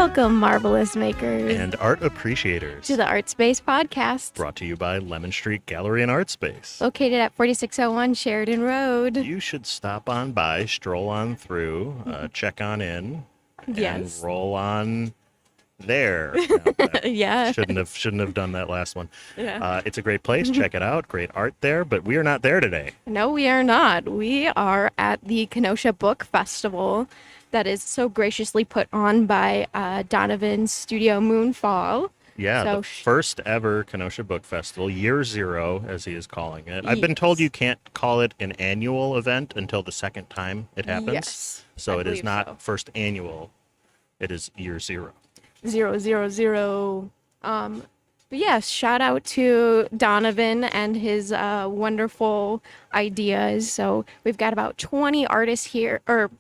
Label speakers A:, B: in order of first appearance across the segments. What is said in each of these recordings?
A: Welcome, marvelous makers,
B: and art appreciators,
A: to the ArtSpace podcast,
B: brought to you by Lemon Street Gallery and ArtSpace,
A: located at 4601 Sheridan Road.
B: You should stop on by, stroll on through, check on in, and roll on there.
A: Yeah.
B: Shouldn't have done that last one.
A: Yeah.
B: It's a great place. Check it out. Great art there, but we are not there today.
A: No, we are not. We are at the Kenosha Book Festival that is so graciously put on by Donovan's studio Moonfall.
B: Yeah,
A: So
B: the first ever Kenosha Book Festival, year 0, as he is calling it. I've been told you can't call it an annual event until the second time it happens.
A: Yes,
B: So
A: I
B: it is
A: believe
B: not
A: so.
B: first annual. It is year 0.
A: 000. But yes, shout out to Donovan and his wonderful ideas. So we've got about 20 artists here, or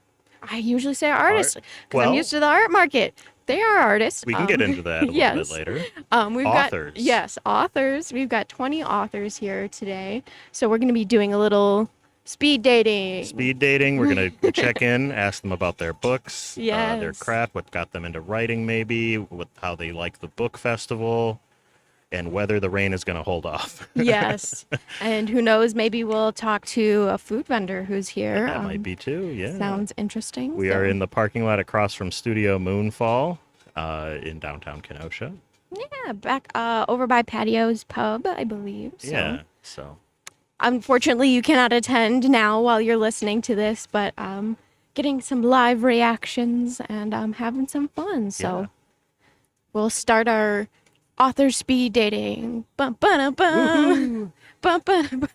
A: I usually say artists because I'm used to the art market. They are artists.
B: We can get into that a little bit later.
A: We've
B: Authors.
A: got authors. We've got 20 authors here today. So we're going to be doing a little speed dating.
B: Speed dating. We're going to check in, ask them about their books, their
A: Yes.
B: craft, what got them into writing maybe, how they like the book festival, and whether the rain is going to hold off.
A: Yes. And who knows, maybe we'll talk to a food vendor who's here.
B: That might be too, yeah.
A: Sounds interesting.
B: We are in the parking lot across from Studio Moonfall in downtown Kenosha.
A: Yeah, back over by Patio's Pub, I believe. So.
B: Yeah, so
A: Unfortunately, you cannot attend now while you're listening to this, but getting some live reactions and having some fun. So
B: Yeah.
A: we'll start our author speed dating. Bum, ba, bum. Bum, ba, bum.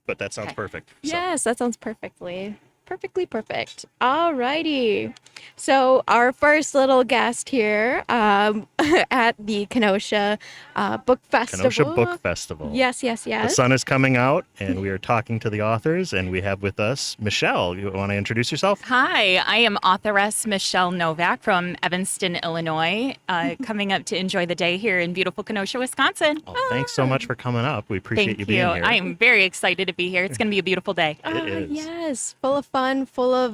B: but that sounds perfect. So.
A: Yes, that sounds perfectly perfect. Alrighty. So our first little guest here at the Kenosha Book Festival.
B: Kenosha Book Festival.
A: Yes.
B: The sun is coming out, and we are talking to the authors, and we have with us Michelle. You want to introduce yourself?
C: Hi, I am authoress Michelle Novak from Evanston, Illinois, coming up to enjoy the day here in beautiful Kenosha, Wisconsin.
B: Oh, thanks so much for coming up. We appreciate
C: Thank
B: you being here.
C: I am very excited to be here. It's going to be a beautiful day.
B: It is.
A: Yes, full of fun, full of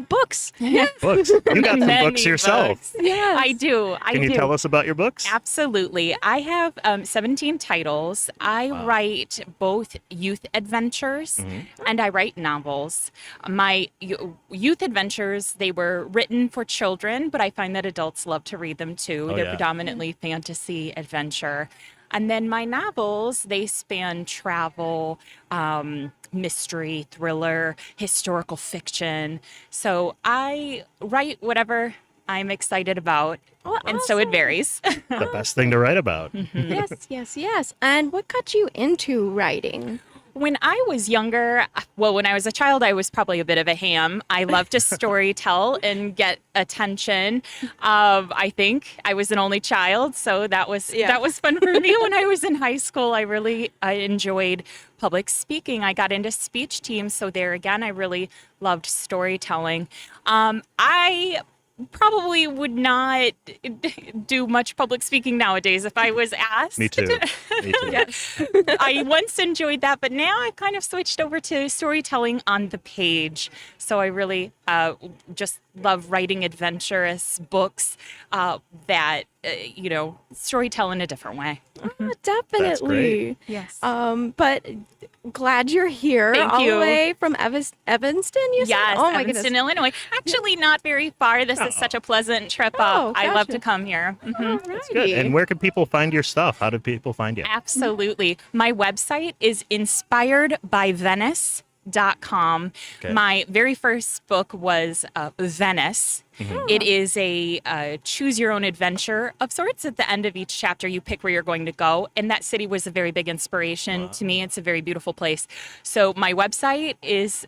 A: books.
B: Books. You got some
C: Many
B: books yourself.
C: books.
A: Yes.
C: I do.
B: Can you tell us about your books?
C: Absolutely. I have 17 titles. I write both youth adventures and I write novels. My youth adventures, they were written for children, but I find that adults love to read them too.
B: Oh,
C: They're
B: yeah.
C: predominantly fantasy adventure. And then my novels, they span travel, mystery, thriller, historical fiction. So I write whatever I'm excited about, and so it varies.
B: The best thing to write about.
A: Yes. And what got you into writing?
C: When I was younger, when I was a child, I was probably a bit of a ham. I loved to story tell and get attention. I think I was an only child, so that was fun for me. When I was in high school, I enjoyed public speaking. I got into speech teams, so there again, I really loved storytelling. I probably would not do much public speaking nowadays if I was asked.
B: Me too.
C: Yes. I once enjoyed that, but now I've kind of switched over to storytelling on the page. So I really just love writing adventurous books that, storytell in a different way.
A: Definitely.
B: That's great.
C: Yes.
A: But glad you're here.
C: Thank
A: all
C: you.
A: the way from Evanston, you said?
C: Yes,
A: Oh my
C: Evanston,
A: goodness.
C: Illinois. Actually, not very far. This is such a pleasant trip
A: Oh,
C: up. I love
A: gotcha.
C: to come here. Mhm.
B: That's good. And where can people find your stuff? How do people find you?
C: Absolutely. My website is inspiredbyvenice.com.
B: Okay.
C: My very first book was Venice. It is a choose your own adventure of sorts. At the end of each chapter, you pick where you're going to go. And that city was a very big inspiration to me. It's a very beautiful place. So my website is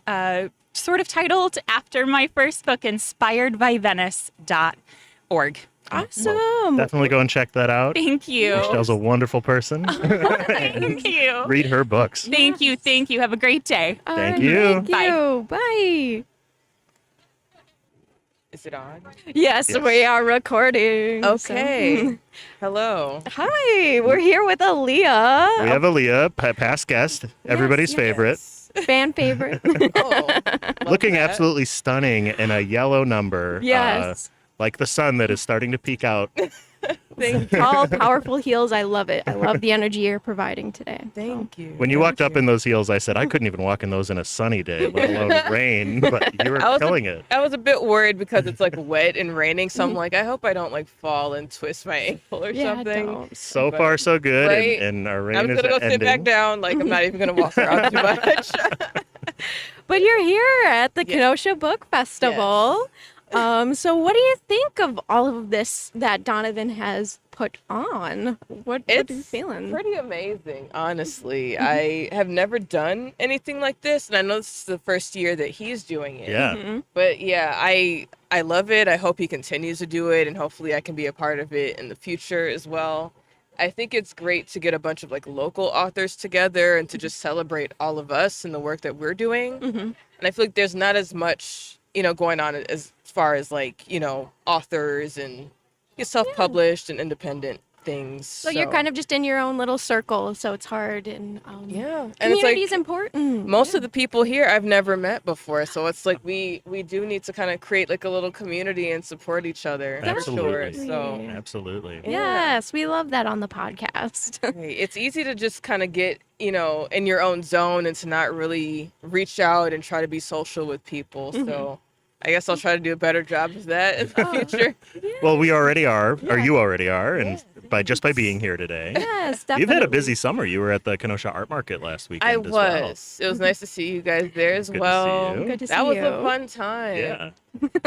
C: sort of titled after my first book, inspiredbyvenice.org.
A: Awesome.
B: Definitely go and check that out.
C: Thank you.
B: Michelle's a wonderful person.
C: Thank you.
B: Read her books.
C: Thank you. Have a great day.
A: All
B: Thank
A: right,
B: you.
A: Thank you. Bye.
D: Is it on?
A: Yes,
B: Yes.
A: we are recording. so-
D: Okay. Hello.
A: Hi, we're here with Aliyah.
B: We have Aliyah, past guest, everybody's
D: Yes,
B: favorite.
D: yes.
A: Fan favorite.
D: Oh,
B: Looking
D: that.
B: absolutely stunning in a yellow number.
A: Yes.
B: Like the sun that is starting to peek out.
D: Thank you.
A: Tall, powerful heels. I love it. I love the energy you're providing today.
D: Thank you.
B: When you walked up in those heels, I said I couldn't even walk in those in a sunny day, let alone rain. But you were killing it.
D: I was a bit worried because it's like wet and raining, so I'm like, I hope I don't like fall and twist my ankle or
A: Yeah,
D: something.
A: don't.
B: So
D: But-
B: far, so good.
D: Right?
B: And our rain
D: I'm
B: is
D: gonna go
B: ending.
D: sit back down. Like I'm not even gonna walk around too much.
A: But you're here at the
D: Yeah.
A: Kenosha Book Festival. So what do you think of all of this that Donovan has put on? What are you
D: It's
A: feeling?
D: pretty amazing, honestly. I have never done anything like this, and I know this is the first year that he's doing it.
B: Yeah.
A: Mhm.
D: But yeah, I love it. I hope he continues to do it, and hopefully I can be a part of it in the future as well. I think it's great to get a bunch of like local authors together and to just celebrate all of us and the work that we're doing.
A: Mhm.
D: And I feel like there's not as much, going on as far as like, authors and self-published and independent things.
A: So you're kind of just in your own little circle, so it's hard and
D: yeah. And it's
A: community is
D: like
A: important.
D: most of the people here I've never met before, so it's like we do need to kind of create like a little community and support each other for sure.
B: Absolutely.
D: So
B: Absolutely.
A: Yes, we love that on the podcast.
D: it's easy to just kind of get in your own zone and to not really reach out and try to be social with people. So I guess I'll try to do a better job of that in the future.
B: Well, we already are, or
A: Yeah.
B: you already are, and by being here today.
A: Yes, definitely.
B: You've had a busy summer. You were at the Kenosha Art Market last weekend
D: I
B: as well.
D: was. It was nice to see you guys there as
B: Good to see
D: well.
B: you.
A: Good to see
D: That was
A: you.
D: a fun time.
B: Yeah.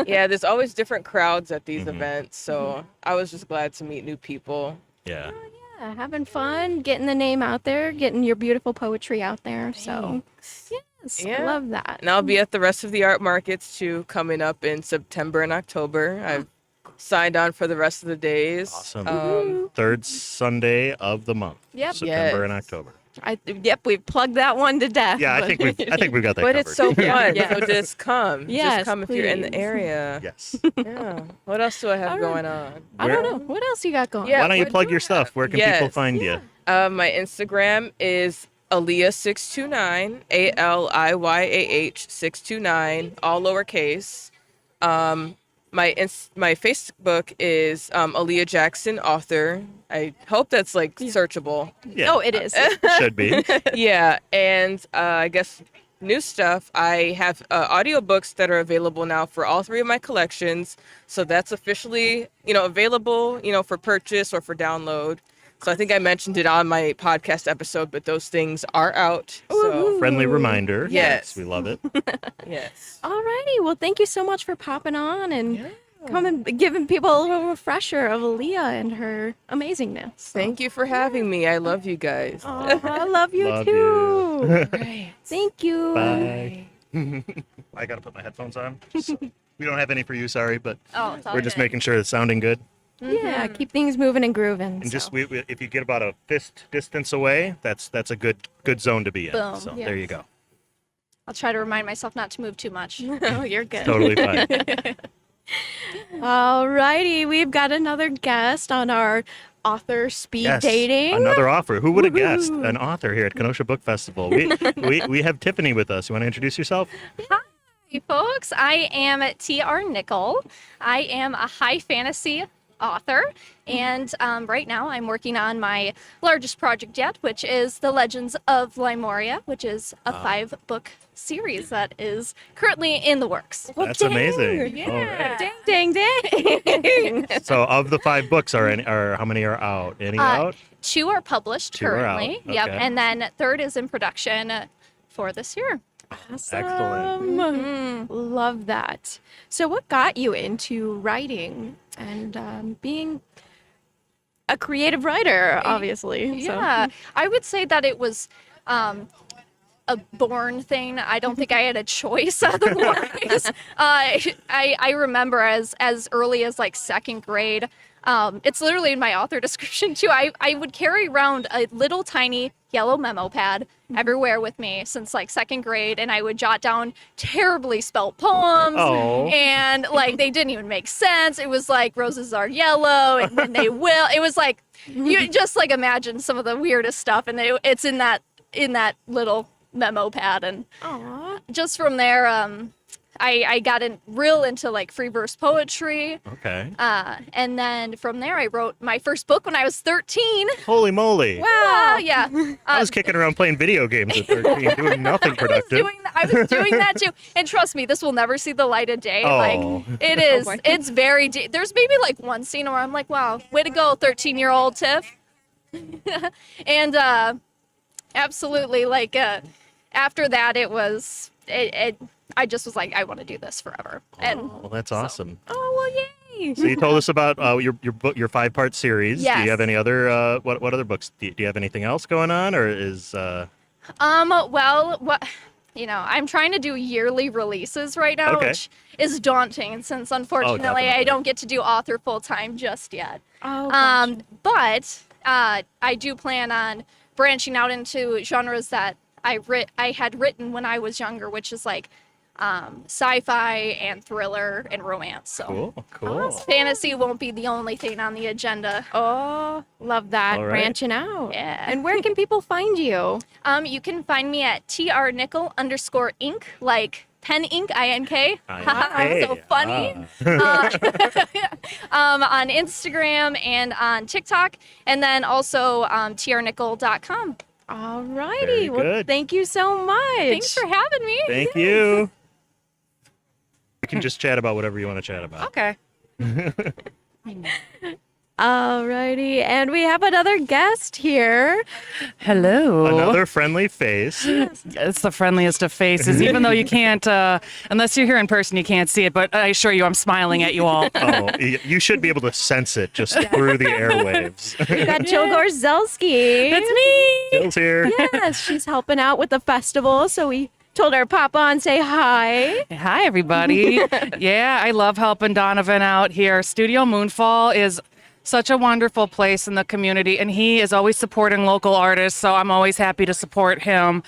D: Yeah, there's always different crowds at these
B: Mhm.
D: events, so I was just glad to meet new people.
B: Yeah.
A: Yeah, having fun, getting the name out there, getting your beautiful poetry out there. So, yes, I
D: Yeah.
A: love that.
D: And I'll be at the rest of the art markets too, coming up in September and October. I've signed on for the rest of the days.
B: Awesome. Third Sunday of the month.
A: Yep.
B: September and
D: Yes.
B: October.
A: Yep, we've plugged that one to death.
B: Yeah, I
A: but-
B: think we've got that
D: But
B: covered.
D: it's so fun,
A: Yeah.
D: so just come.
A: Yes,
D: just come if you're in the
A: please.
D: area.
B: Yes.
D: Yeah. What else do I have
A: All right.
D: going on?
A: I don't know. What else you got going?
D: Yeah.
B: Why don't you
D: what
B: plug
D: do
B: your
D: I
B: stuff?
D: have?
B: Where can people
D: Yes.
B: find you?
D: My Instagram is Aliyah629, ALIYAH629, all lowercase. My Facebook is Aliyah Jackson, author. I hope that's like searchable.
B: Yeah.
A: Oh, it is.
B: Should be.
D: Yeah, and I guess new stuff. I have audiobooks that are available now for all three of my collections. So that's officially, available, for purchase or for download. So I think I mentioned it on my podcast episode, but those things are out. So
B: Friendly reminder.
D: Yes.
B: We love it.
D: yes.
A: Alrighty. Well, thank you so much for popping on and coming, giving people a little refresher of Aliyah and her amazingness.
D: Thank you for having me. I love you guys.
A: Oh, I love you
B: Love
A: too.
B: you.
D: Right.
A: Thank you.
B: Bye. I gotta put my headphones on. We don't have any for you, sorry, but
A: Oh, it's all
B: we're just
A: good.
B: making sure it's sounding good.
A: Yeah, keep things moving and grooving.
B: And
A: so.
B: just if you get about a fist distance away, that's a good zone to be in.
E: Boom.
B: So
A: Yes.
B: there you go.
E: I'll try to remind myself not to move too much.
A: Oh, you're good.
B: Totally fine.
A: Alrighty, we've got another guest on our author speed
B: Yes,
A: dating.
B: another offer. Who would have guessed
A: Woohoo.
B: an author here at Kenosha Book Festival? We have Tiffany with us. You want to introduce yourself?
E: Hey, folks. I am T.R. Nickel. I am a high fantasy author, and right now I'm working on my largest project yet, which is The Legends of Limoria, which is a 5-book series that is currently in the works.
B: That's amazing. All right.
A: Ding, ding, ding.
B: So of the 5 books, are how many are out? Any out?
E: 2 are published
B: 2 are out,
E: currently. Yep,
B: okay.
E: and then 3rd is in production for this year.
A: Awesome.
B: Excellent.
A: Love that. So, what got you into writing and being a creative writer, obviously? So-
E: Yeah, I would say that it was a born thing. I don't think I had a choice otherwise. I remember as early as like 2nd grade. It's literally in my author description too. I would carry around a little tiny yellow memo pad everywhere with me since like 2nd grade, and I would jot down terribly spelt poems,
B: Oh.
E: and like they didn't even make sense. It was like roses are yellow and when they will. It was like you just like imagine some of the weirdest stuff, and it's in that little memo pad, and
A: Aw.
E: just from there, I got real into like free verse poetry.
B: Okay.
E: And then from there, I wrote my first book when I was 13.
B: Holy moly.
E: Wow. Yeah.
B: I was kicking around playing video games at 13, doing nothing productive.
E: I was doing that too. And trust me, this will never see the light of day.
B: Oh.
E: Like, it is.
A: boy.
E: It's very deep. There's maybe like one scene where I'm like, wow, way to go, 13-year-old Tiff. And absolutely, like, after that, it was, I just was like, I want to do this forever. And
B: Well, that's awesome.
A: Oh, well, yay.
B: So you told us about your book, your 5-part series. Do
E: Yes.
B: you have any other what other books? Do you have anything else going on, or is
E: well, what, I'm trying to do yearly releases right now,
B: Okay.
E: which is daunting since unfortunately
B: definitely.
E: I don't get to do author full time just yet.
A: Oh, gotcha.
E: But I do plan on branching out into genres that I had written when I was younger, which is like sci-fi and thriller and romance. So
B: cool?
E: fantasy won't be the only thing on the agenda.
A: Oh, love that.
B: All right.
A: Branching out.
E: Yeah.
A: And where can people find you?
E: You can find me at trnickel_ink, like pen ink, INK.
B: Hey,
E: So funny. On Instagram and on TikTok, and then also trnickel.com.
A: All righty.
B: Very
A: Well,
B: good.
A: thank you so much.
E: Thanks for having me.
B: Thank you. We can just chat about whatever you want to chat about.
C: Okay.
A: Alrighty, and we have another guest here.
F: Hello.
B: Another friendly face.
F: It's the friendliest of faces, even though you can't, unless you're here in person, you can't see it. But I assure you, I'm smiling at you all.
B: Oh, you should be able to sense it just through the airwaves.
A: We got Jill Gorzelski.
F: It's me.
B: Jill's here.
A: Yes, she's helping out with the festival, so we told her to pop on, say hi.
F: Hi, everybody. Yeah, I love helping Donovan out here. Studio Moonfall is such a wonderful place in the community, and he is always supporting local artists, so I'm always happy to support him.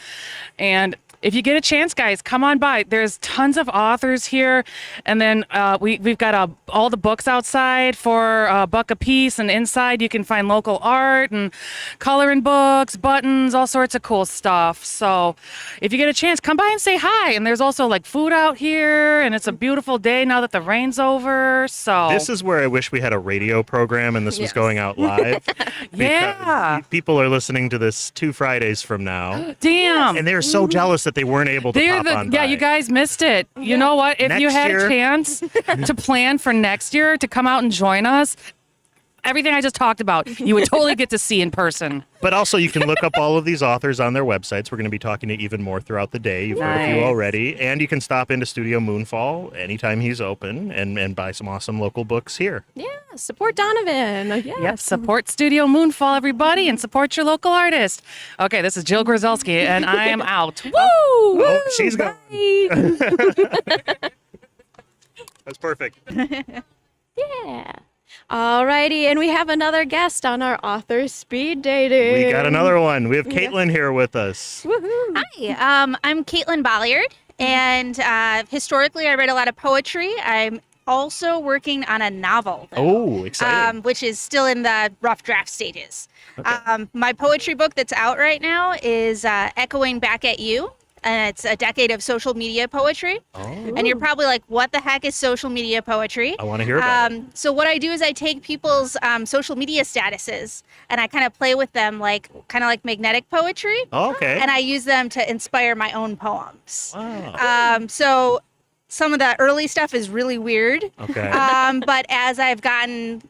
F: And if you get a chance, guys, come on by. There's tons of authors here, and then we've got all the books outside for $1 a piece, and inside you can find local art and coloring books, buttons, all sorts of cool stuff. So if you get a chance, come by and say hi. And there's also like food out here, and it's a beautiful day now that the rain's over. So
B: This is where I wish we had a radio program and this was
A: Yes.
B: going out live.
F: Yeah.
B: Because people are listening to this 2 Fridays from now.
F: damn.
B: And they're so jealous that they weren't able to pop on by.
F: You guys missed it. You know what? If you
B: Next
F: had
B: year.
F: a chance to plan for next year to come out and join us, everything I just talked about, you would totally get to see in person.
B: But also, you can look up all of these authors on their websites. We're going to be talking to even more throughout the day. You've heard a few
F: Nice.
B: already. And you can stop into Studio Moonfall anytime he's open and buy some awesome local books here.
A: Yeah, support Donovan. Yeah.
F: Yep. Support Studio Moonfall, everybody, and support your local artist. Okay, this is Jill Gorzelski, and I am out. Woo!
B: Oh, she's gone.
A: Bye.
B: That's perfect.
A: Yeah. Alrighty, and we have another guest on our author speed dating.
B: We got another one. We have Caitlin here with us.
A: Woohoo.
G: Hi, I'm Caitlin Bolliard, and historically I read a lot of poetry. I'm also working on a novel, though,
B: Oh, exciting.
G: which is still in the rough draft stages. My poetry book that's out right now is Echoing Back at You, and it's a decade of social media poetry.
B: Oh,
G: And you're probably like, what the heck is social media poetry?
B: I want to hear about it.
G: So what I do is I take people's social media statuses and I kind of play with them kind of like magnetic poetry.
B: Oh, okay.
G: And I use them to inspire my own poems.
B: Wow.
G: So some of the early stuff is really weird.
B: Okay.
G: But as I've gotten,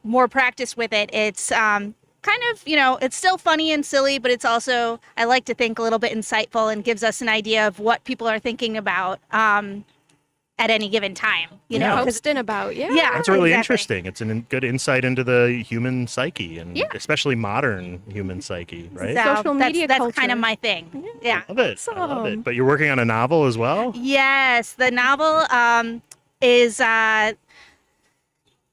G: more practice with it, it's kind of, it's still funny and silly, but it's also, I like to think a little bit insightful and gives us an idea of what people are thinking about at any given time, you
B: Yeah.
G: know? 'cause-
A: Posting about, yeah.
G: yeah,
B: That's really
G: exactly.
B: interesting. It's a good insight into the human psyche, and
G: Yeah.
B: especially modern human psyche, right?
G: So
A: Social media
G: that's
A: culture.
G: kind of my thing. Yeah.
B: I love it. I love
A: Awesome.
B: it. But you're working on a novel as well?
G: Yes, the novel is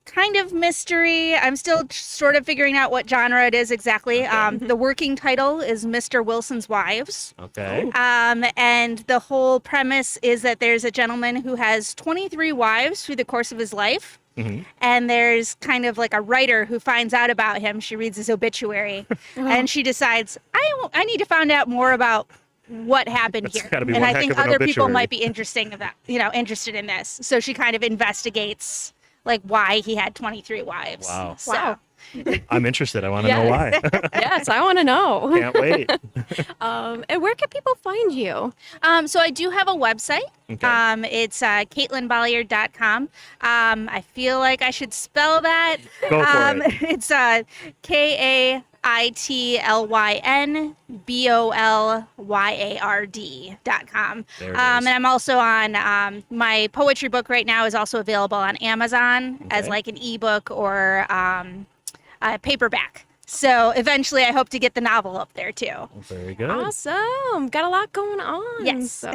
G: kind of mystery. I'm still sort of figuring out what genre it is exactly. The working title is Mr. Wilson's Wives.
B: Okay.
G: And the whole premise is that there's a gentleman who has 23 wives through the course of his life.
B: Mhm.
G: And there's kind of like a writer who finds out about him. She reads his obituary and she decides, I need to find out more about what happened
B: That's
G: here.
B: gotta be
G: And
B: one
G: I
B: heck
G: think
B: of an
G: other people
B: obituary.
G: might be interested in this. So she kind of investigates like why he had 23 wives.
B: Wow.
G: So,
A: Wow.
B: I'm interested. I want to know why.
A: Yes, I want to know.
B: Can't wait.
A: And where can people find you?
G: so I do have a website.
B: Okay.
G: It's CaitlinBolliard.com. I feel like I should spell that.
B: Go for it.
G: It's KaitlinBolliard.com.
B: There it is.
G: And I'm also on my poetry book right now is also available on Amazon as
B: Okay.
G: like an ebook or a paperback. So eventually I hope to get the novel up there too.
B: Very good.
A: Awesome. Got a lot going on.
G: Yes.
A: So.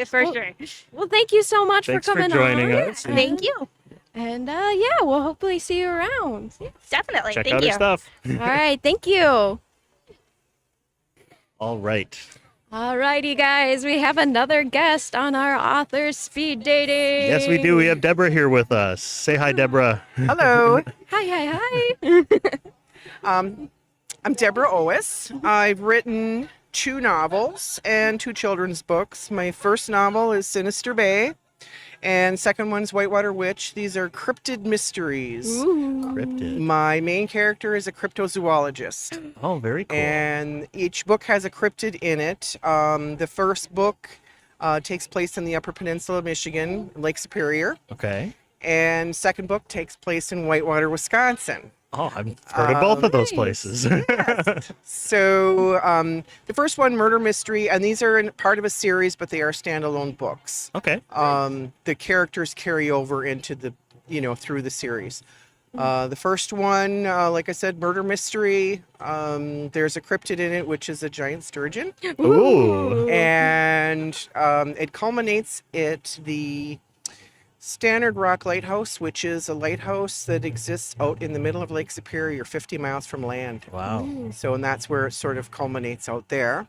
G: For
A: Well,
G: sure.
A: Well, thank you so much
B: Thanks
A: for
B: for
A: coming
B: joining
A: on.
B: us.
G: Thank you.
A: And yeah, we'll hopefully see you around.
G: Definitely.
B: Check
G: Thank
B: out
G: you.
B: her stuff.
A: All right. Thank you.
B: All right.
A: All righty, guys. We have another guest on our author speed dating.
B: Yes, we do. We have Deborah here with us. Say hi, Deborah.
H: Hello,
A: Hi.
H: I'm Deborah Owis. I've written 2 novels and 2 children's books. My first novel is Sinister Bay, and second one's Whitewater Witch. These are cryptid mysteries.
B: Cryptid.
H: My main character is a cryptozoologist,
B: Oh, very cool.
H: and each book has a cryptid in it. The first book takes place in the Upper Peninsula of Michigan, Lake Superior,
B: Okay.
H: and second book takes place in Whitewater, Wisconsin.
B: Oh, I've heard of both of those places.
H: So the first one, Murder Mystery, and these are part of a series, but they are standalone books.
B: Okay.
H: The characters carry over into the, through the series. The first one, like I said, Murder Mystery. There's a cryptid in it, which is a giant sturgeon,
B: Ooh.
H: and it culminates at the Standard Rock Lighthouse, which is a lighthouse that exists out in the middle of Lake Superior, 50 miles from land.
B: Wow.
H: So, and that's where it sort of culminates out there.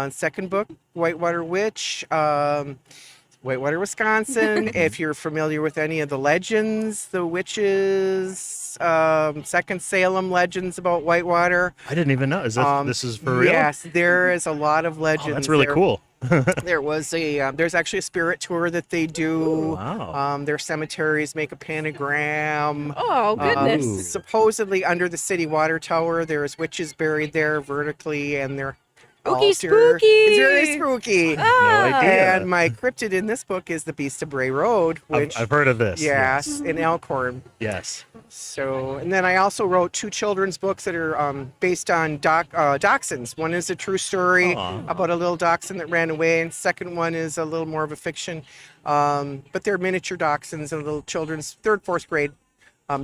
H: Second book, Whitewater Witch, Whitewater, Wisconsin. If you're familiar with any of the legends, the witches, Second Salem legends about Whitewater.
B: I didn't even know. This is for real?
H: Yes, there is a lot of legends.
B: Oh, that's really
H: there.
B: cool.
H: There's actually a spirit tour that they do.
B: Wow.
H: Their cemeteries make a pentagram.
A: Oh, goodness.
B: Ooh.
H: Supposedly under the city water tower, there's witches buried there vertically, and they're
A: Spooky,
H: altar.
A: spooky.
H: It's very spooky.
B: No idea.
H: And my cryptid in this book is the Beast of Bray Road, which
B: I've heard of this.
H: yes, in Elkhorn.
B: Yes.
H: So, and then I also wrote 2 children's books that are based on dachshunds. One is a true story
B: Aw.
H: about a little dachshund that ran away, and second one is a little more of a fiction. But they're miniature dachshunds and little children's 3rd, 4th grade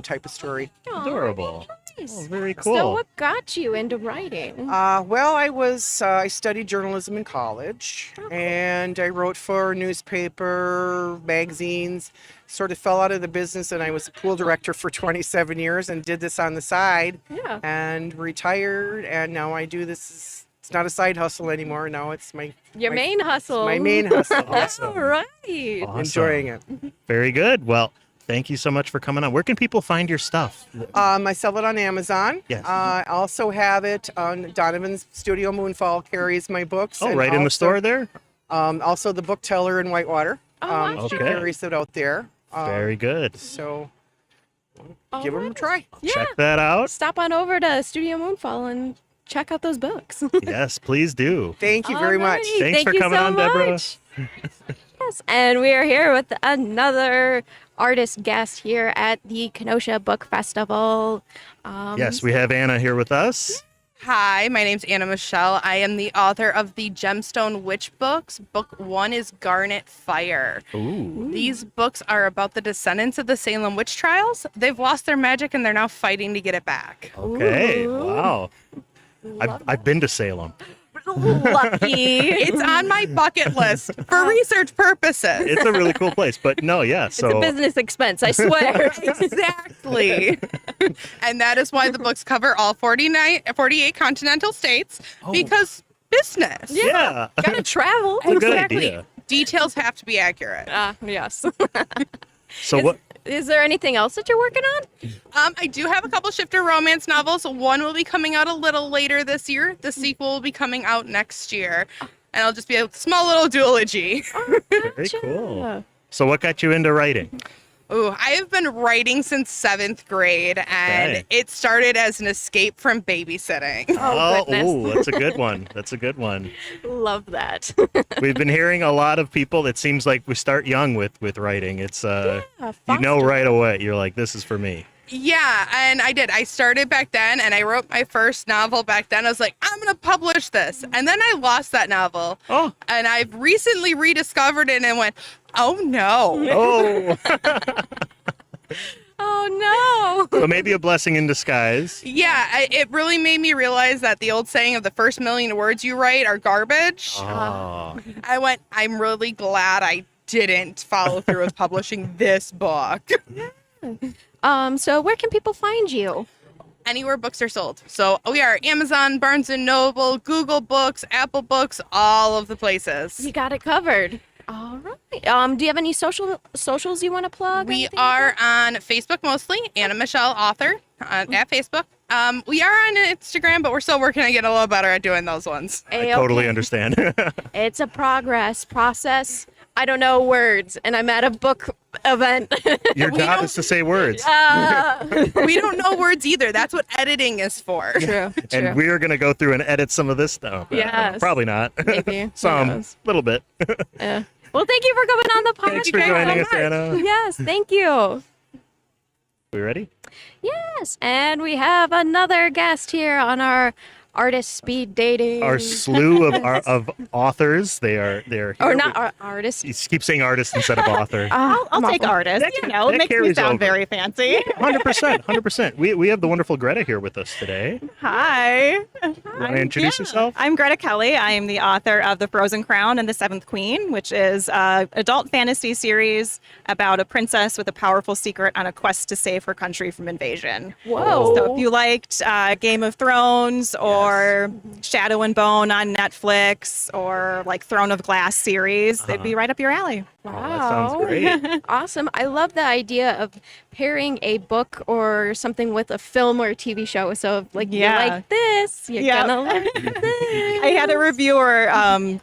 H: type of story.
B: Adorable. Oh, very cool.
A: So, what got you into writing?
H: Well, I studied journalism in college, and I wrote for newspaper, magazines, sort of fell out of the business, and I was a pool director for 27 years and did this on the side
A: Yeah.
H: and retired, and now I do this. It's not a side hustle anymore. Now it's
A: Your
H: my-
A: main hustle.
H: my main hustle.
A: All right.
B: Awesome.
H: Enjoying it.
B: Very good. Well, thank you so much for coming on. Where can people find your stuff?
H: I sell it on Amazon.
B: Yes.
H: I also have it on Donovan's Studio. Moonfall carries my books.
B: Oh,
H: and
B: right in the
H: also-
B: store there?
H: Also, the book teller in Whitewater.
A: Oh, wow.
H: She
B: Okay.
H: carries it out there.
B: Very good.
H: So
A: All
H: give them a
A: right.
H: try.
A: Yeah.
B: Check that out.
A: Stop on over to Studio Moonfall and check out those books.
B: Yes, please do.
H: Thank you very much.
A: Alrighty.
B: Thanks
A: Thank
B: for
A: you
B: coming
A: so
B: on, Deborah.
A: much. Yes, and we are here with another artist guest here at the Kenosha Book Festival.
B: Yes, we have Anna here with us.
I: Hi, my name's Anna Michelle. I am the author of the Gemstone Witch books. Book 1 is Garnet Fire.
B: Ooh.
I: These books are about the descendants of the Salem witch trials. They've lost their magic and they're now fighting to get it back.
B: Okay.
A: Ooh.
B: Wow. I've been to Salem.
A: Lucky.
I: It's on my bucket list for research purposes.
B: It's a really cool place. But no, yeah.
A: It's
B: So
A: a business expense, I swear.
I: Exactly. And that is why the books cover all 48 continental states because business.
B: yeah.
A: Gotta travel.
B: It's a good
I: Exactly.
B: idea.
I: Details have to be accurate.
A: Yes.
B: So what?
A: Is there anything else that you're working on?
I: I do have a couple shifter romance novels. One will be coming out a little later this year. The sequel will be coming out next year. and it'll just be a small little duology.
B: Very cool. So what got you into writing?
I: Ooh, I have been writing since 7th grade, and
B: Okay.
I: it started as an escape from babysitting.
A: Goodness.
B: Ooh, that's a good one. That's a good one.
A: Love that.
B: We've been hearing a lot of people. It seems like we start young with writing. It's you know
A: foster.
B: right away. You're like, this is for me.
I: Yeah, and I did. I started back then, and I wrote my first novel back then. I was like, I'm going to publish this. And then I lost that novel.
B: Oh.
I: And I've recently rediscovered it and went, oh, no.
B: Oh.
A: Oh no.
B: So maybe a blessing in disguise.
I: Yeah, it really made me realize that the old saying of the first million words you write are garbage.
B: Oh.
I: I went, I'm really glad I didn't follow through with publishing this book.
A: So where can people find you?
I: Anywhere books are sold. So we are Amazon, Barnes & Noble, Google Books, Apple Books, all of the places.
A: You got it covered. All right. Do you have any socials you want to plug? or
I: We
A: anything like
I: are
A: that?
I: on Facebook mostly, Anna Michelle Author at Facebook. We are on Instagram, but we're still working on getting a little better at doing those ones.
B: I totally understand.
A: It's a process. I don't know words, and I'm at a book event.
B: Your job is to say words.
I: We don't know words either. That's what editing is for.
A: True.
B: And we're going to go through and edit some of this stuff.
A: Yes.
B: Probably not.
A: Maybe. Who
B: Some.
A: knows?
B: Little bit.
A: Yeah. Well, thank you for coming on the podcast.
B: Thanks for joining us, Anna.
A: Yes, thank you.
B: We ready?
A: Yes, and we have another guest here on our artist speed dating.
B: Our slew of authors. They are here.
A: or not our artists.
B: You keep saying artist instead of author.
J: I'll take
A: awful.
J: artist. You know,
B: that
J: it makes me
B: carries
J: sound
B: over.
J: very fancy.
B: 100%. We have the wonderful Greta here with us today.
J: Hi.
B: You want to introduce yourself?
J: I'm Greta Kelly. I am the author of The Frozen Crown and the Seventh Queen, which is an adult fantasy series about a princess with a powerful secret on a quest to save her country from invasion.
A: Whoa.
J: So if you liked Game of Thrones or Shadow and Bone on Netflix or like Throne of Glass series, they'd be right up your alley.
B: Oh, that sounds great.
A: Awesome. I love the idea of pairing a book or something with a film or a TV show. So if, like,
J: Yeah.
A: you like this, you're
J: Yeah.
A: gonna like this.
J: I had a reviewer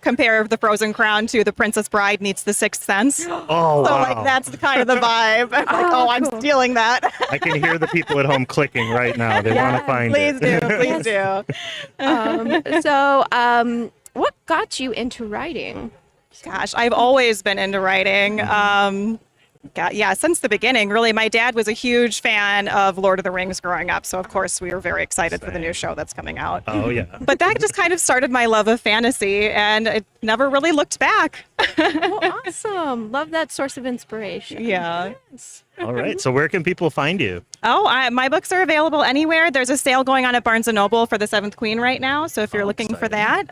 J: compare The Frozen Crown to The Princess Bride meets The Sixth Sense.
B: Oh,
J: So
B: wow.
J: like that's the kind of the vibe. I'm like, I'm stealing that.
B: I can hear the people at home clicking right now. They want to find
J: Please
B: it.
J: do, please do.
A: What got you into writing?
J: Gosh, I've always been into writing. Since the beginning, really. My dad was a huge fan of Lord of the Rings growing up, so of course we were very excited for the new show that's coming out.
B: Oh, yeah.
J: But that just kind of started my love of fantasy, and it never really looked back.
A: Oh, awesome. Love that source of inspiration.
J: Yeah.
B: All right. So where can people find you?
J: My books are available anywhere. There's a sale going on at Barnes & Noble for The Seventh Queen right now, so if you're looking for that.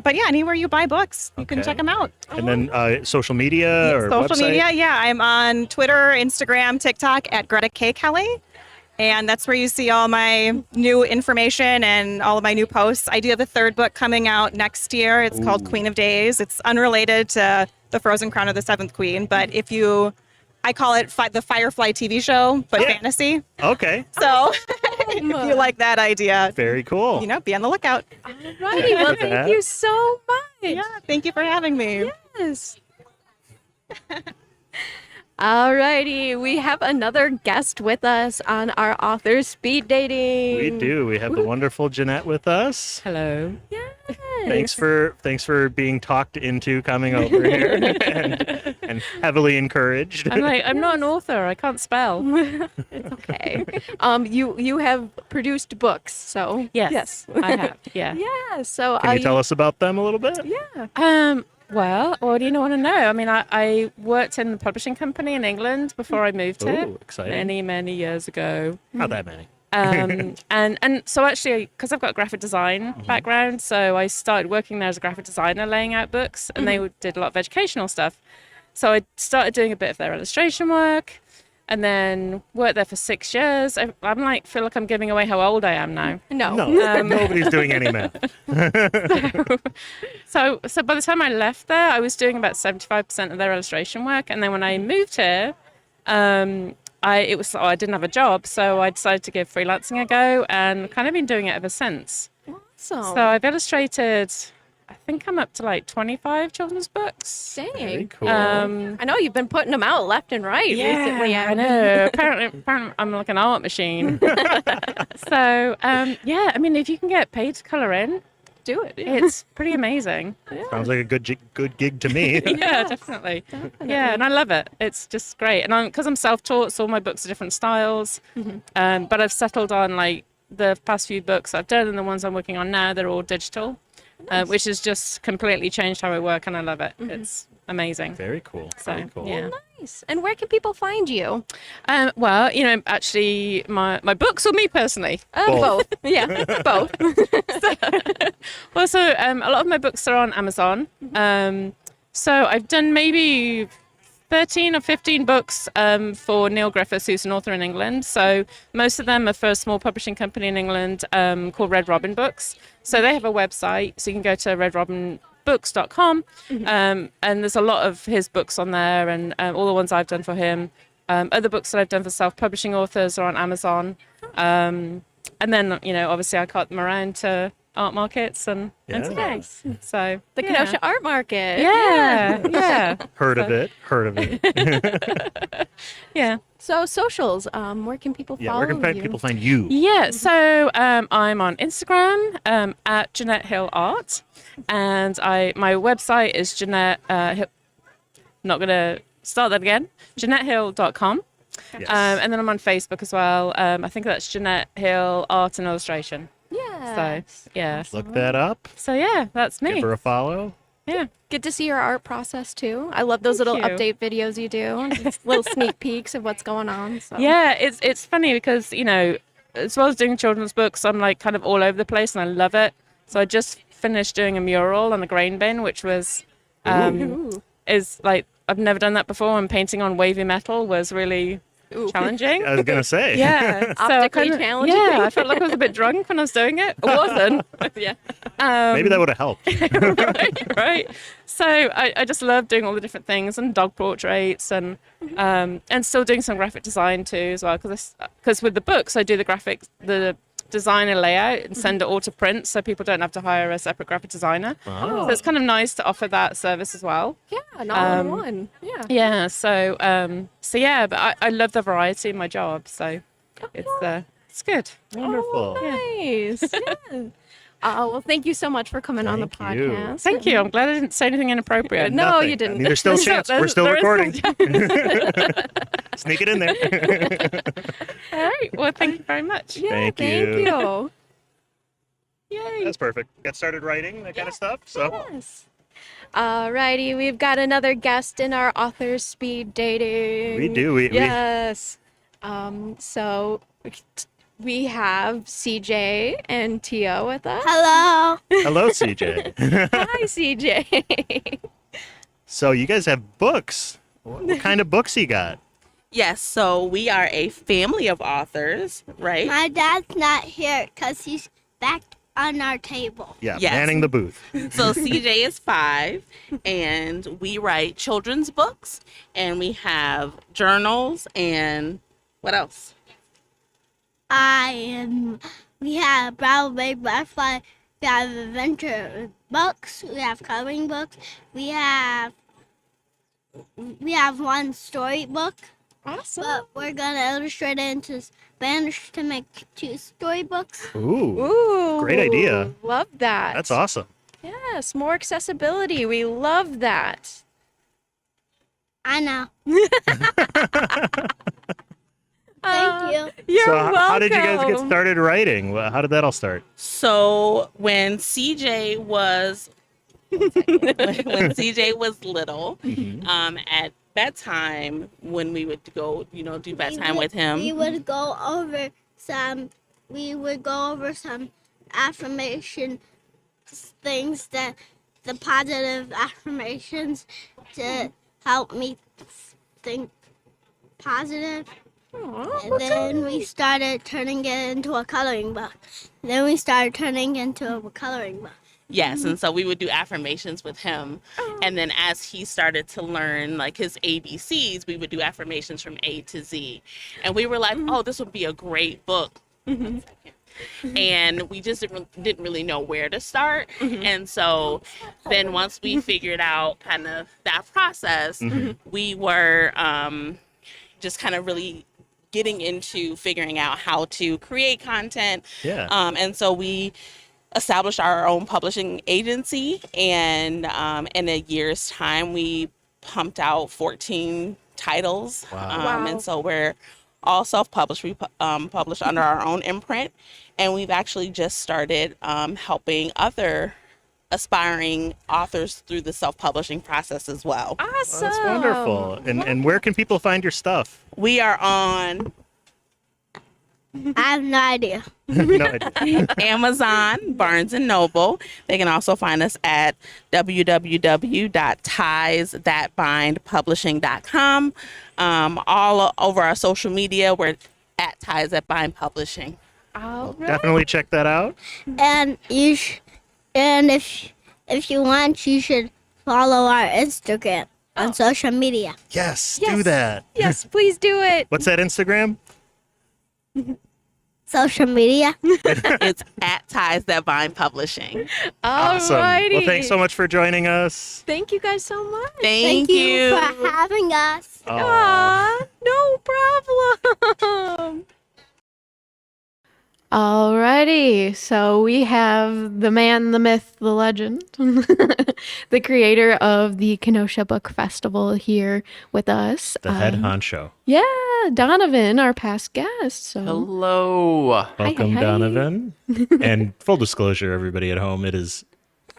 J: But yeah, anywhere you buy books, you can
B: Okay.
J: check them out.
B: And then social media or
J: Social
B: website?
J: media, yeah. I'm on Twitter, Instagram, TikTok at Greta K. Kelly. And that's where you see all my new information and all of my new posts. I do have a third book coming out next year. It's called Queen of Days. It's unrelated to The Frozen Crown of the Seventh Queen. But I call it the Firefly TV show, but fantasy.
B: Okay.
J: So if you like that idea,
B: Very cool.
J: be on the lookout.
A: Alrighty. Well,
B: Look at
A: thank
B: that.
A: you so much.
J: Yeah, thank you for having me.
A: Yes. Alrighty, we have another guest with us on our author speed dating.
B: We do. We have the wonderful Jeanette with us.
K: Hello.
B: Thanks for being talked into coming over here and heavily encouraged.
K: I'm not an author. I can't spell.
A: It's okay. You have produced books, so
K: Yes, I have. Yeah.
A: yeah. So
B: Can you tell us about them a little bit?
K: Well, what do you want to know? I mean, I worked in the publishing company in England before I moved here.
B: Ooh, exciting.
K: Many years ago.
B: Not that many.
K: And so actually, because I've got a graphic design background, so I started working there as a graphic designer, laying out books, and they did a lot of educational stuff. So I started doing a bit of their illustration work, and then worked there for 6 years. Feel like I'm giving away how old I am now.
A: no.
B: Nobody's doing any math.
K: So by the time I left there, I was doing about 75% of their illustration work, and then when I moved here, I didn't have a job, so I decided to give freelancing a go, and kind of been doing it ever since.
A: Awesome.
K: So I've illustrated I think I'm up to like 25 children's books.
B: Very
A: Dang.
B: cool.
A: I know you've been putting them out left and right recently.
K: I know. Apparently, I'm like an art machine. So, yeah, I mean, if you can get paid to color in,
A: Do it.
K: it's pretty amazing.
B: Sounds like a good gig to me.
K: Yeah, definitely. Yeah, and I love it. It's just great. And because I'm self-taught, so all my books are different styles. But I've settled on like the past few books I've done and the ones I'm working on now, they're all digital, which has just completely changed how I work, and I love it. It's amazing.
B: Very cool.
K: So,
B: Very cool.
K: yeah.
A: Nice. And where can people find you?
K: Well, you know, actually, my books or me personally?
A: Both. Yeah, both.
K: Well, so a lot of my books are on Amazon. So I've done maybe 13 or 15 books for Neil Griffiths, who's an author in England. So most of them are for a small publishing company in England called Red Robin Books. So they have a website, so you can go to redrobinbooks.com, and there's a lot of his books on there, and all the ones I've done for him. Other books that I've done for self-publishing authors are on Amazon. And then, you know, obviously I cart them around to art markets and to
B: Yeah.
K: gigs. So
A: The
K: yeah.
A: Kenosha Art Market.
K: Yeah.
B: Heard of it.
K: Yeah.
A: So socials, where can people
B: Yeah,
A: follow
B: where can
A: you?
B: people find you?
K: Yeah, so I'm on Instagram at Jeanette Hill Art, and my website is Jeanette. Not gonna start that again. JeanetteHill.com,
B: Yes.
K: and then I'm on Facebook as well. I think that's Jeanette Hill Art and Illustration.
A: Yeah.
K: So yeah,
B: Look that up.
K: so yeah, that's me.
B: Give her a follow.
K: Yeah.
A: Get to see your art process too. I love those little
K: you.
A: update videos you do. Just little sneak peeks of what's going on. So.
K: Yeah, it's funny because, you know, as well as doing children's books, I'm like kind of all over the place and I love it. So I just finished doing a mural on the grain bin, which was is like I've never done that before, and painting on wavy metal was really challenging.
B: I was gonna say.
K: Yeah, so I
A: Optically
K: kinda-
A: challenging.
K: Yeah, I felt like I was a bit drunk when I was doing it. I wasn't. Yeah.
B: Maybe that would have helped.
K: right. So I just love doing all the different things and dog portraits and still doing some graphic design too as well, because with the books I do the design and layout and send it all to print, so people don't have to hire a separate graphic designer.
B: Oh.
K: So it's kind of nice to offer that service as well.
A: Yeah, an all-in-one. Yeah.
K: Yeah. So yeah, but I love the variety in my job, so it's good.
B: Wonderful.
A: Nice. Yeah. Well, thank you so much for coming on the
B: Thank you.
A: podcast.
K: Thank you. I'm glad I didn't say anything inappropriate.
A: No,
B: Nothing.
A: you didn't.
B: I mean, there's still a chance. We're still
K: There is
B: recording.
K: still-
B: Sneak it in there.
K: All right. Well, thank you very much.
A: Yeah,
B: Thank
A: thank
B: you.
A: you.
K: Yay.
B: That's perfect. Got started writing, that kind of stuff. So
A: Yes. Alrighty, we've got another guest in our author speed dating.
B: we do. We
A: Yes. So we have CJ and Tia with us.
E: Hello.
B: hello, CJ.
A: Hi, CJ.
B: So you guys have books. What kind of books you got?
L: Yes, so we are a family of authors, right?
E: My dad's not here because he's back on our table.
B: Yeah,
L: Yes.
B: manning the booth.
L: So CJ is 5, and we write children's books, and we have journals, and what else?
E: We have Brown Big Butterfly. We have adventure books. We have coloring books. We have one storybook.
A: Awesome.
E: But we're gonna illustrate it into Spanish to make 2 storybooks.
B: Ooh,
A: Ooh.
B: great idea.
A: Love that.
B: That's awesome.
A: Yes, more accessibility. We love that.
E: I know. Thank you.
A: You're
B: so
A: welcome.
B: how did you guys get started writing? How did that all start?
L: So when CJ was little, at bedtime, when we would go, do bedtime with him.
E: We would go over some affirmation things, that the positive affirmations to help me think positive. And then we started turning it into a coloring book.
L: Yes, and so we would do affirmations with him. And then as he started to learn like his ABCs, we would do affirmations from A to Z. And we were like, oh, this would be a great book. and we just didn't really know where to start. And so then once we figured out kind of that process, we were just kind of really getting into figuring out how to create content.
B: Yeah.
L: And so we established our own publishing agency, and in a year's time, we pumped out 14 titles.
B: Wow.
L: And so we're all self-published. We publish under our own imprint, and we've actually just started helping other aspiring authors through the self-publishing process as well.
A: Awesome.
B: That's wonderful. And where can people find your stuff?
L: We are on
M: I have no idea.
B: No idea.
L: Amazon, Barnes & Noble. They can also find us at www.tiesthatbindpublishing.com. All over our social media, we're at Ties That Bind Publishing.
A: All right.
B: Definitely check that out.
M: And if you want, you should follow our Instagram on social media.
B: Yes,
A: Yes.
B: do that.
A: Yes, please do it.
B: What's that Instagram?
M: Social media.
L: It's at Ties That Bind Publishing.
B: Awesome.
A: Alrighty.
B: Well, thanks so much for joining us.
A: Thank you guys so much.
L: Thank
M: you for having us.
A: Aw, no problem. Alrighty, so we have the man, the myth, the legend, the creator of the Kenosha Book Festival here with us.
B: The head honcho.
A: Yeah, Donovan, our past guest. So
N: Hello.
B: Welcome,
A: hi.
B: Donovan. And full disclosure, everybody at home, it is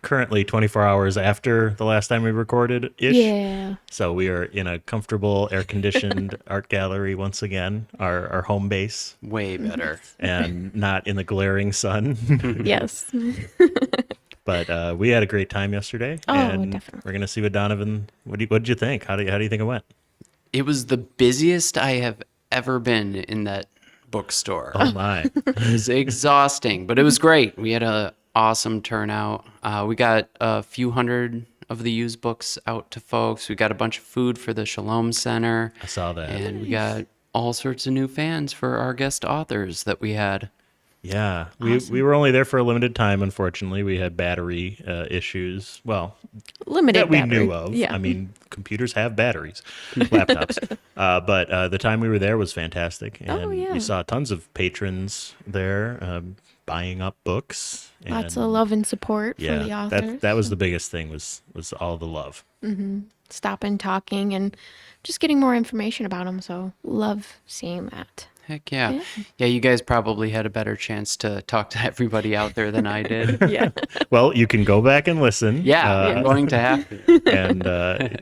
B: currently 24 hours after the last time we recorded-ish.
A: Yeah.
B: So we are in a comfortable, air-conditioned art gallery once again, our home base,
N: Way better.
B: and not in the glaring sun.
A: Yes.
B: But we had a great time yesterday,
A: Oh,
B: and
A: definitely.
B: we're gonna see what Donovan. What did you think? How do you think it went?
N: It was the busiest I have ever been in that bookstore.
B: Oh my!
N: It was exhausting, but it was great. We had a awesome turnout. We got a few hundred of the used books out to folks. We got a bunch of food for the Shalom Center.
B: I saw that.
N: And we got all sorts of new fans for our guest authors that we had.
B: Yeah, we were only there for a limited time. Unfortunately, we had battery issues. Well,
A: Limited
B: that we
A: battery.
B: knew of.
A: Yeah.
B: I mean, computers have batteries, laptops. But the time we were there was fantastic, and
A: yeah.
B: we saw tons of patrons there buying up books.
A: Lots
B: and
A: of love and support for the
B: yeah,
A: authors.
B: that was the biggest thing was all the love.
A: Stopping, talking, and just getting more information about them. So love seeing that.
N: Heck yeah. Yeah, you guys probably had a better chance to talk to everybody out there than I did.
A: Yeah.
B: Well, you can go back and listen.
N: Yeah, I'm going to have to.
B: And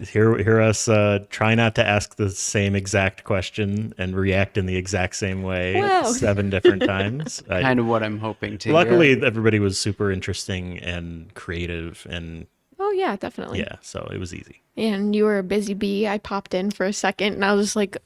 B: hear us try not to ask the same exact question and react in the exact same way
A: Wow.
B: 7 different times.
N: Kind of what I'm hoping to
B: Luckily,
N: hear.
B: everybody was super interesting and creative, and
A: Oh yeah, definitely.
B: yeah, so it was easy.
A: And you were a busy bee. I popped in for a second, and I was just like,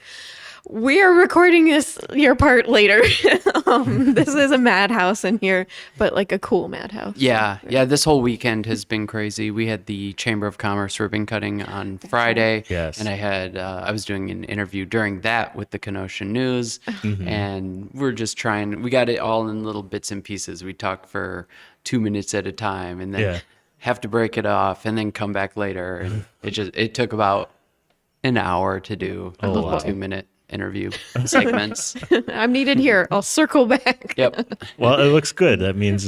A: "We are recording your part later. This is a madhouse in here, but like a cool madhouse."
N: Yeah, this whole weekend has been crazy. We had the Chamber of Commerce ribbon cutting on Friday.
B: Yes.
N: And I was doing an interview during that with the Kenosha News. And we're just we got it all in little bits and pieces. We talk for 2 minutes at a time and then
B: Yeah.
N: have to break it off and then come back later. And it took about an hour to do a little
B: wow.
N: 2-minute interview segments.
A: I'm needed here. I'll circle back.
N: Yep.
B: Well, it looks good. That means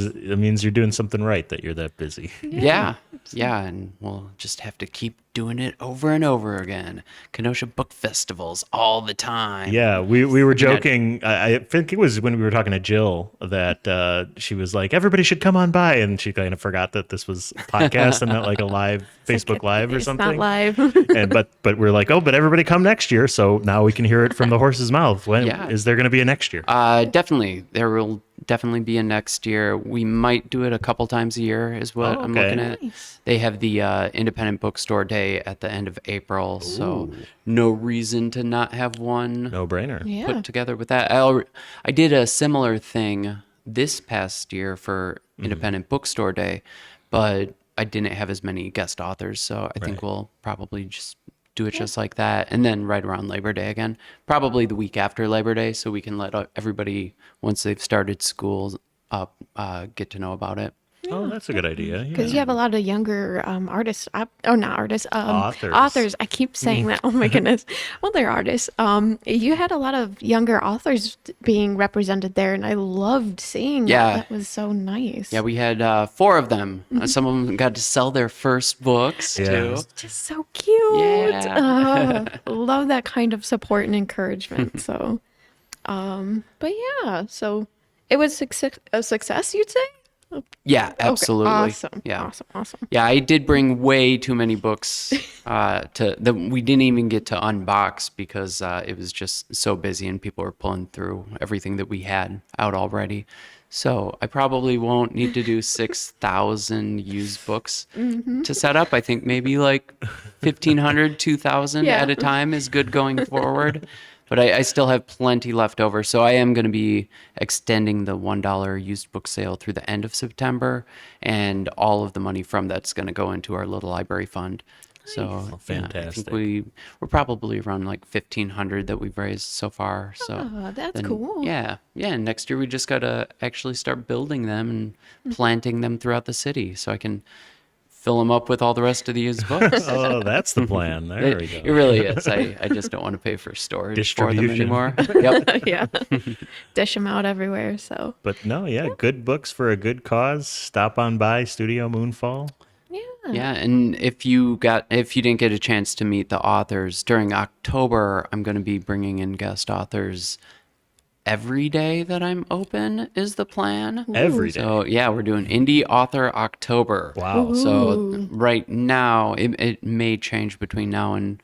B: you're doing something right that you're that busy.
N: Yeah, and we'll just have to keep doing it over and over again. Kenosha Book Festivals all the time.
B: Yeah, we were joking. I think it was when we were talking to Jill that she was like, everybody should come on by. And she kind of forgot that this was a podcast and not like a live Facebook Live or
A: It's
B: something.
A: not live.
B: And but we're like, oh, but everybody come next year. So now we can hear it from the horse's mouth. When
N: Yeah.
B: is there going to be a next year?
N: Definitely. There will definitely be a next year. We might do it a couple times a year is what I'm
B: okay.
N: looking at. They have the Independent Bookstore Day at the end of April. So no reason to not have one
B: No brainer.
A: Yeah.
N: put together with that. I did a similar thing this past year for Independent Bookstore Day, but I didn't have as many guest authors, so I think
B: Right.
N: we'll probably just do it just like that, and then right around Labor Day again, probably the week after Labor Day, so we can let everybody, once they've started school up, get to know about it.
B: Oh, that's a good idea.
A: Because you have a lot of younger artists, not artists,
B: Authors.
A: authors. I keep saying that. Oh my goodness. Well, they're artists. You had a lot of younger authors being represented there, and I loved seeing
N: Yeah.
A: that. That was so nice.
N: Yeah, we had 4 of them. Some of them got to sell their first books too.
A: Just so cute.
N: Yeah.
A: Love that kind of support and encouragement. So, but yeah, so it was a success, you'd say?
N: Yeah,
A: Okay,
N: absolutely.
A: awesome.
N: Yeah.
A: Awesome.
N: Yeah, I did bring way too many books that we didn't even get to unbox because it was just so busy and people were pulling through everything that we had out already. So I probably won't need to do 6,000 used books to set up. I think maybe like 1,500, 2,000 at a time is good going forward. But I still have plenty left over. So I am going to be extending the $1 used book sale through the end of September. And all of the money from that's going to go into our little library fund. So
B: fantastic.
N: I think we're probably around like 1,500 that we've raised so far. So
A: that's cool.
N: Yeah. And next year we just got to actually start building them and planting them throughout the city so I can fill them up with all the rest of the used books.
B: Oh, that's the plan. There we go.
N: It really is. I just don't want to pay for storage for them
B: Distribution.
N: anymore. Yep.
A: Yeah. Dish them out everywhere. So,
B: But no, yeah, good books for a good cause. Stop on by Studio Moonfall.
N: Yeah, and if you didn't get a chance to meet the authors during October, I'm going to be bringing in guest authors every day that I'm open is the plan.
B: Every day.
N: So yeah, we're doing Indie Author October.
B: Wow.
N: So right now, it may change between now and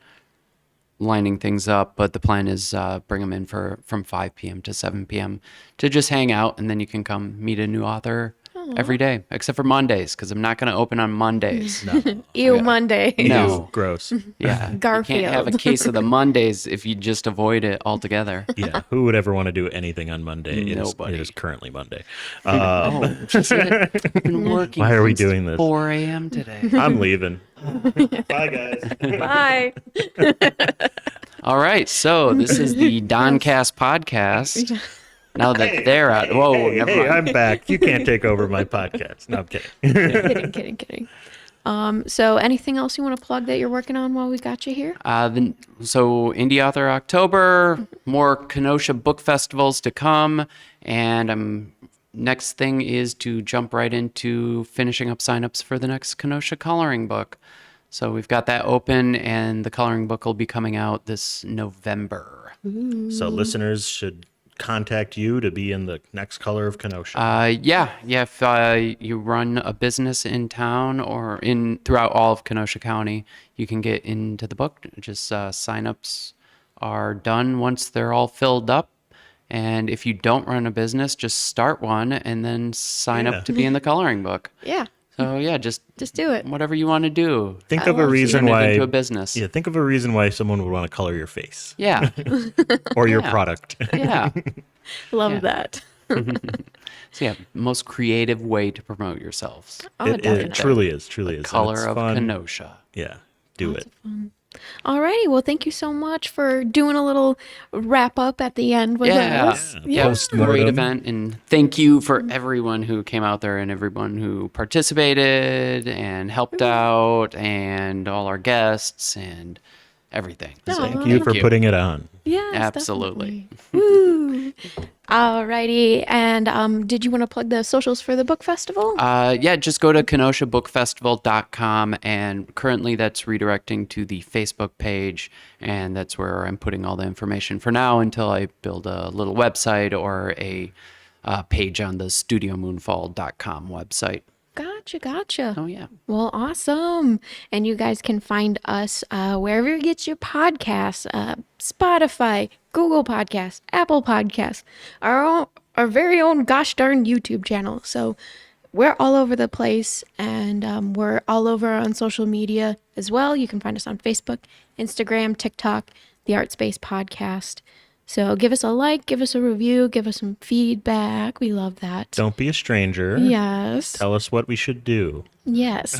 N: lining things up, but the plan is bring them in from 5 p.m. to 7 p.m. to just hang out, and then you can come meet a new author every day, except for Mondays, because I'm not going to open on Mondays.
A: Ew, Monday.
N: No.
B: Gross.
N: Yeah.
A: Garfield.
N: You can't have a case of the Mondays if you just avoid it altogether.
B: Yeah. Who would ever want to do anything on Monday?
N: Nobody.
B: It is currently Monday.
N: I've been working
B: Why are we
N: since
B: doing this?
N: 4 a.m. today.
B: I'm leaving. Bye, guys.
A: Bye.
N: All right. So this is the Doncast podcast. Now that they're out. Whoa, never
B: Hey,
N: mind.
B: I'm back. You can't take over my podcast. No, I'm kidding.
A: Kidding. So anything else you want to plug that you're working on while we got you here?
N: So Indie Author October, more Kenosha Book Festivals to come, and next thing is to jump right into finishing up signups for the next Kenosha coloring book. So we've got that open, and the coloring book will be coming out this November.
B: So listeners should contact you to be in the next color of Kenosha.
N: Yeah. If you run a business in town or throughout all of Kenosha County, you can get into the book. Just signups are done once they're all filled up. And if you don't run a business, just start one and then sign up to be in the coloring book.
A: Yeah.
N: So yeah, just
A: do it.
N: Whatever you want to do.
B: Think of a reason
N: Turn it
B: why
N: into a business.
B: Yeah, think of a reason why someone would want to color your face.
N: Yeah.
B: Or your
N: Yeah.
B: product.
N: Yeah.
A: Love that.
N: So yeah, most creative way to promote yourselves.
B: It truly is. Truly is.
N: Color
B: It's
N: of
B: fun.
N: Kenosha.
B: Yeah. Do it.
A: Alrighty, well, thank you so much for doing a little wrap up at the end with us.
N: Yeah, it was a great event, and thank you for everyone who came out there and everyone who participated and helped out, and all our guests and everything.
A: Oh,
N: So
B: Thank you for putting it on.
A: Yes,
N: absolutely.
A: Woo. Alrighty, and did you want to plug the socials for the book festival?
N: Yeah, just go to KenoshaBookFestival.com, and currently that's redirecting to the Facebook page, and that's where I'm putting all the information for now until I build a little website or a page on the StudioMoonfall.com website.
A: Gotcha.
N: Oh, yeah.
A: Well, awesome. And you guys can find us wherever you get your podcasts, Spotify, Google Podcasts, Apple Podcasts, our very own gosh darn YouTube channel. So we're all over the place, and we're all over on social media as well. You can find us on Facebook, Instagram, TikTok, the ArtSpace podcast. So give us a like, give us a review, give us some feedback. We love that.
B: Don't be a stranger.
A: Yes.
B: Tell us what we should do.
A: Yes.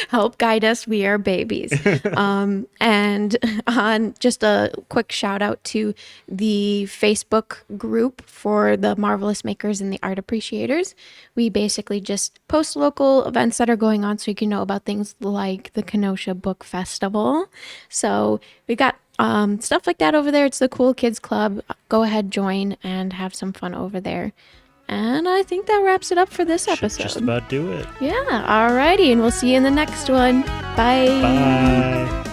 A: Help guide us. We are babies. And on just a quick shout out to the Facebook group for the Marvelous Makers and the Art Appreciators. We basically just post local events that are going on so you can know about things like the Kenosha Book Festival. So we got stuff like that over there. It's the Cool Kids Club. Go ahead, join, and have some fun over there. And I think that wraps it up for this episode.
B: Just about do it.
A: Yeah, alrighty, and we'll see you in the next one. Bye.
B: Bye.